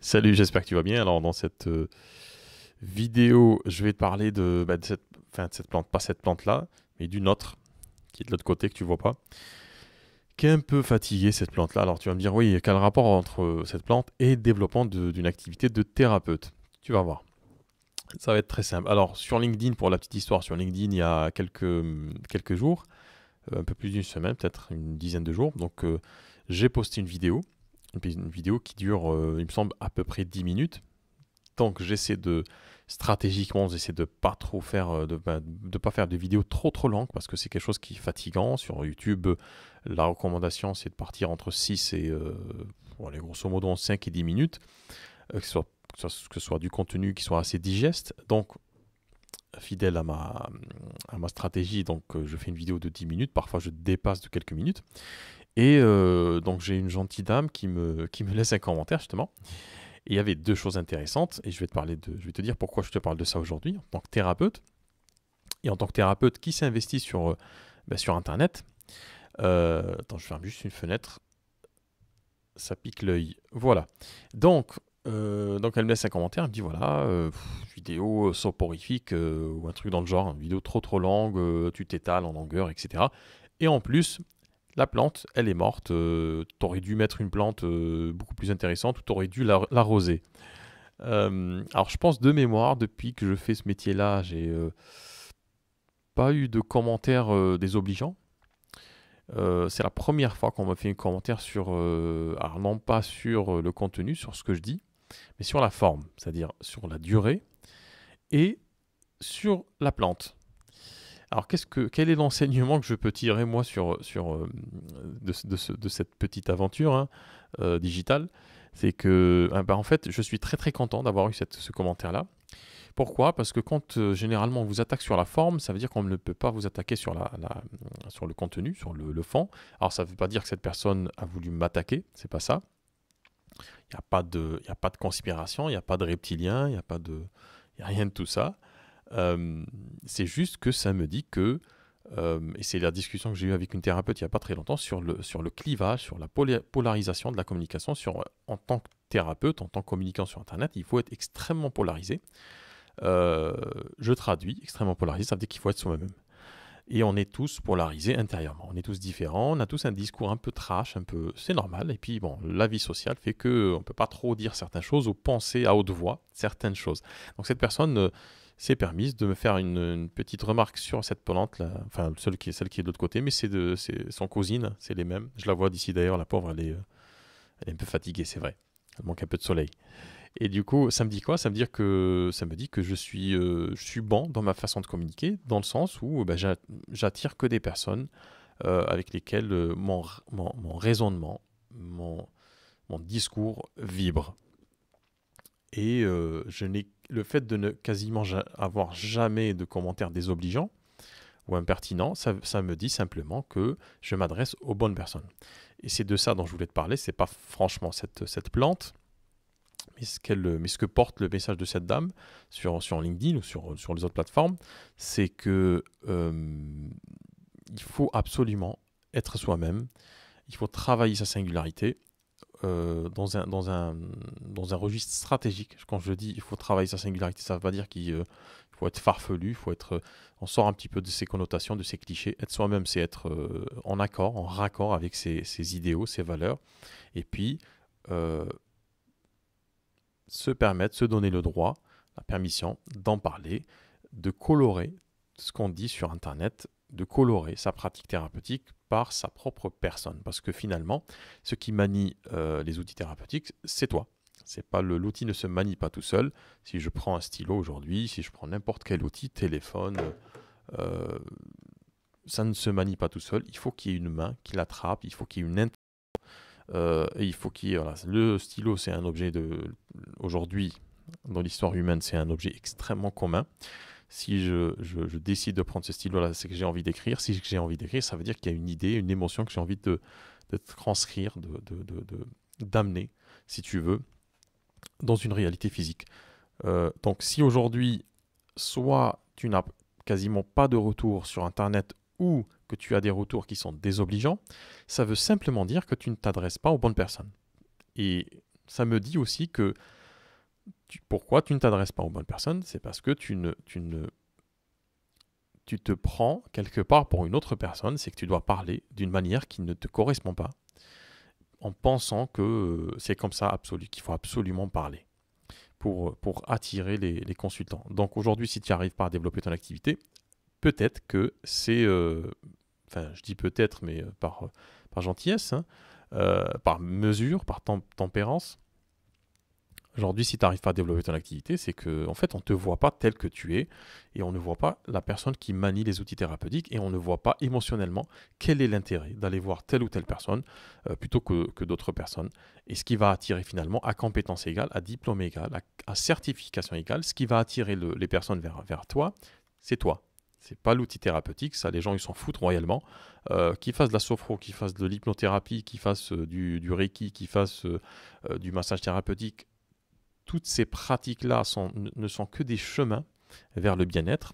Salut, j'espère que tu vas bien. Alors, dans cette vidéo, je vais te parler de cette plante, pas cette plante-là, mais d'une autre, qui est de l'autre côté, que tu vois pas, qui est un peu fatiguée, cette plante-là. Alors, tu vas me dire, oui, quel rapport entre cette plante et le développement d'une activité de thérapeute? Tu vas voir. Ça va être très simple. Alors, sur LinkedIn, pour la petite histoire, sur LinkedIn, il y a quelques jours, un peu plus d'une semaine, peut-être une dizaine de jours, donc j'ai posté une vidéo qui dure, il me semble, à peu près 10 minutes. Donc j'essaie de stratégiquement, j'essaie de pas trop faire de pas faire de vidéos trop longues parce que c'est quelque chose qui est fatigant sur YouTube. La recommandation c'est de partir entre 6 et bon, allez, grosso modo en 5 et 10 minutes, que ce soit du contenu qui soit assez digeste. Donc fidèle à ma stratégie, donc je fais une vidéo de 10 minutes, parfois je dépasse de quelques minutes. Et donc j'ai une gentille dame qui me laisse un commentaire justement. Et il y avait deux choses intéressantes, et je vais te dire pourquoi je te parle de ça aujourd'hui, en tant que thérapeute, et en tant que thérapeute qui s'investit sur Internet. Attends, je ferme juste une fenêtre, ça pique l'œil. Voilà. Donc elle me laisse un commentaire, elle me dit voilà, vidéo soporifique, ou un truc dans le genre, une vidéo trop longue, tu t'étales en longueur, etc. Et en plus, la plante, elle est morte, t'aurais dû mettre une plante beaucoup plus intéressante, ou t'aurais dû l'arroser. Alors, je pense de mémoire, depuis que je fais ce métier-là, j'ai pas eu de commentaires désobligeants. C'est la première fois qu'on m'a fait un commentaire sur, alors non pas sur le contenu, sur ce que je dis, mais sur la forme, c'est-à-dire sur la durée et sur la plante. Alors, quel est l'enseignement que je peux tirer moi de cette petite aventure, hein, digitale? C'est que, en fait, je suis très content d'avoir eu ce commentaire-là. Pourquoi? Parce que quand généralement on vous attaque sur la forme, ça veut dire qu'on ne peut pas vous attaquer sur le contenu, sur le fond. Alors ça ne veut pas dire que cette personne a voulu m'attaquer, c'est pas ça. Il y a pas de conspiration, il n'y a pas de reptilien, il y a rien de tout ça. C'est juste que ça me dit que, et c'est la discussion que j'ai eue avec une thérapeute il n'y a pas très longtemps, sur le clivage, sur la polarisation de la communication, en tant que thérapeute, en tant que communicant sur Internet, il faut être extrêmement polarisé. Je traduis, extrêmement polarisé, ça veut dire qu'il faut être soi-même. Et on est tous polarisés intérieurement. On est tous différents, on a tous un discours un peu trash, un peu, c'est normal. Et puis bon, la vie sociale fait que on peut pas trop dire certaines choses ou penser à haute voix certaines choses. Donc cette personne s'est permise de me faire une petite remarque sur cette plante, là, enfin celle qui est de l'autre côté, mais c'est son cousine, c'est les mêmes. Je la vois d'ici d'ailleurs, la pauvre, elle est un peu fatiguée, c'est vrai. Elle manque un peu de soleil. Et du coup, ça me dit quoi? Ça me dit que je suis bon dans ma façon de communiquer, dans le sens où bah, j'attire que des personnes avec lesquelles mon raisonnement, mon, mon discours vibre. Et le fait de ne quasiment avoir jamais de commentaires désobligeants ou impertinents, ça me dit simplement que je m'adresse aux bonnes personnes. Et c'est de ça dont je voulais te parler. C'est pas franchement cette plante, mais ce que porte le message de cette dame sur LinkedIn ou sur les autres plateformes, c'est que il faut absolument être soi-même, il faut travailler sa singularité dans un registre stratégique. Quand je dis il faut travailler sa singularité, ça ne veut pas dire qu'il faut être farfelu, on sort un petit peu de ses connotations, de ses clichés. Être soi-même, c'est être en accord, en raccord avec ses idéaux, ses valeurs, et puis euh, se permettre, se donner le droit, la permission d'en parler, de colorer ce qu'on dit sur Internet, de colorer sa pratique thérapeutique par sa propre personne. Parce que finalement, ce qui manie les outils thérapeutiques, c'est toi. C'est pas l'outil ne se manie pas tout seul. Si je prends un stylo aujourd'hui, si je prends n'importe quel outil, téléphone, euh, ça ne se manie pas tout seul. Il faut qu'il y ait une main qui l'attrape, il faut qu'il y ait une et il faut qu'il y ait, voilà, le stylo, c'est un objet aujourd'hui, dans l'histoire humaine, c'est un objet extrêmement commun. Si je décide de prendre ce stylo-là, c'est que j'ai envie d'écrire. Si j'ai envie d'écrire, ça veut dire qu'il y a une idée, une émotion que j'ai envie de transcrire, d'amener, si tu veux, dans une réalité physique. Donc si aujourd'hui, soit tu n'as quasiment pas de retour sur Internet ou que tu as des retours qui sont désobligeants, ça veut simplement dire que tu ne t'adresses pas aux bonnes personnes. Et ça me dit aussi que pourquoi tu ne t'adresses pas aux bonnes personnes, c'est parce que tu te prends quelque part pour une autre personne, c'est que tu dois parler d'une manière qui ne te correspond pas, en pensant que c'est comme ça absolu, qu'il faut absolument parler pour attirer les consultants. Donc aujourd'hui, si tu n'arrives pas à développer ton activité, peut-être que c'est, enfin je dis peut-être, mais par gentillesse, hein, par mesure, par tempérance. Aujourd'hui, si tu n'arrives pas à développer ton activité, c'est qu'en fait, on ne te voit pas tel que tu es et on ne voit pas la personne qui manie les outils thérapeutiques et on ne voit pas émotionnellement quel est l'intérêt d'aller voir telle ou telle personne plutôt que d'autres personnes. Et ce qui va attirer finalement à compétence égale, à diplôme égal, à certification égale, ce qui va attirer les personnes vers toi, c'est toi. C'est pas l'outil thérapeutique, ça les gens ils s'en foutent royalement. Qu'ils fassent de la sophro, qu'ils fassent de l'hypnothérapie, qu'ils fassent du reiki, qu'ils fassent du massage thérapeutique, toutes ces pratiques-là ne sont que des chemins vers le bien-être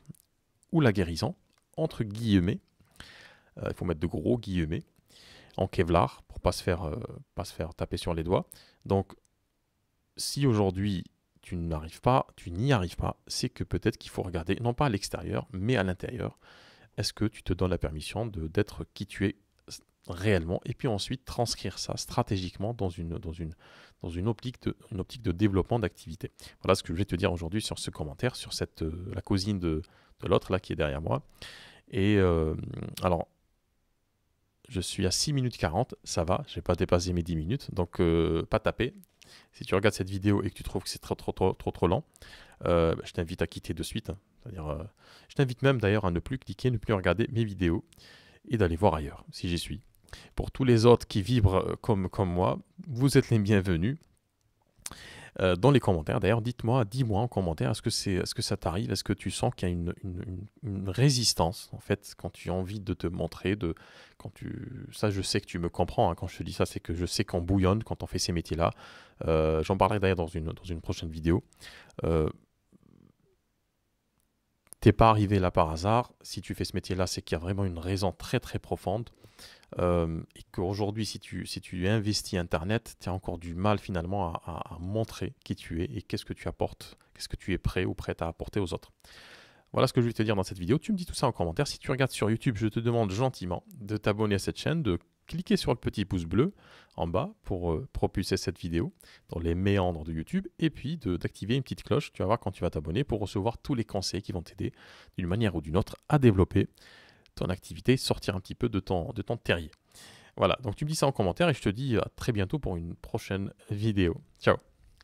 ou la guérison, entre guillemets. Il faut mettre de gros guillemets en Kevlar pour pas se faire taper sur les doigts. Donc, si aujourd'hui tu n'y arrives pas, c'est que peut-être qu'il faut regarder, non pas à l'extérieur, mais à l'intérieur. Est-ce que tu te donnes la permission d'être qui tu es réellement, et puis ensuite transcrire ça stratégiquement dans une optique de développement d'activité. Voilà ce que je vais te dire aujourd'hui sur ce commentaire, sur la cousine de l'autre là qui est derrière moi. Et alors, je suis à 6 minutes 40, ça va, je n'ai pas dépassé mes 10 minutes, donc pas taper. Si tu regardes cette vidéo et que tu trouves que c'est trop lent, je t'invite à quitter de suite. Hein. C'est-à-dire, je t'invite même d'ailleurs à ne plus cliquer, ne plus regarder mes vidéos et d'aller voir ailleurs, si j'y suis. Pour tous les autres qui vibrent comme moi, vous êtes les bienvenus. Dans les commentaires, d'ailleurs, dis-moi en commentaire, est-ce que ça t'arrive, est-ce que tu sens qu'il y a une résistance, en fait, quand tu as envie de te montrer, ça je sais que tu me comprends, hein, quand je te dis ça, c'est que je sais qu'on bouillonne quand on fait ces métiers-là. J'en parlerai d'ailleurs dans une prochaine vidéo. T'es pas arrivé là par hasard. Si tu fais ce métier-là, c'est qu'il y a vraiment une raison très très profonde. Et qu'aujourd'hui, si tu investis Internet, tu as encore du mal finalement à montrer qui tu es et qu'est-ce que tu apportes, qu'est-ce que tu es prêt ou prête à apporter aux autres. Voilà ce que je vais te dire dans cette vidéo. Tu me dis tout ça en commentaire. Si tu regardes sur YouTube, je te demande gentiment de t'abonner à cette chaîne, de cliquer sur le petit pouce bleu en bas pour propulser cette vidéo dans les méandres de YouTube et puis d'activer une petite cloche. Tu vas voir quand tu vas t'abonner pour recevoir tous les conseils qui vont t'aider d'une manière ou d'une autre à développer ton activité, sortir un petit peu de ton terrier. Voilà, donc tu me dis ça en commentaire et je te dis à très bientôt pour une prochaine vidéo. Ciao.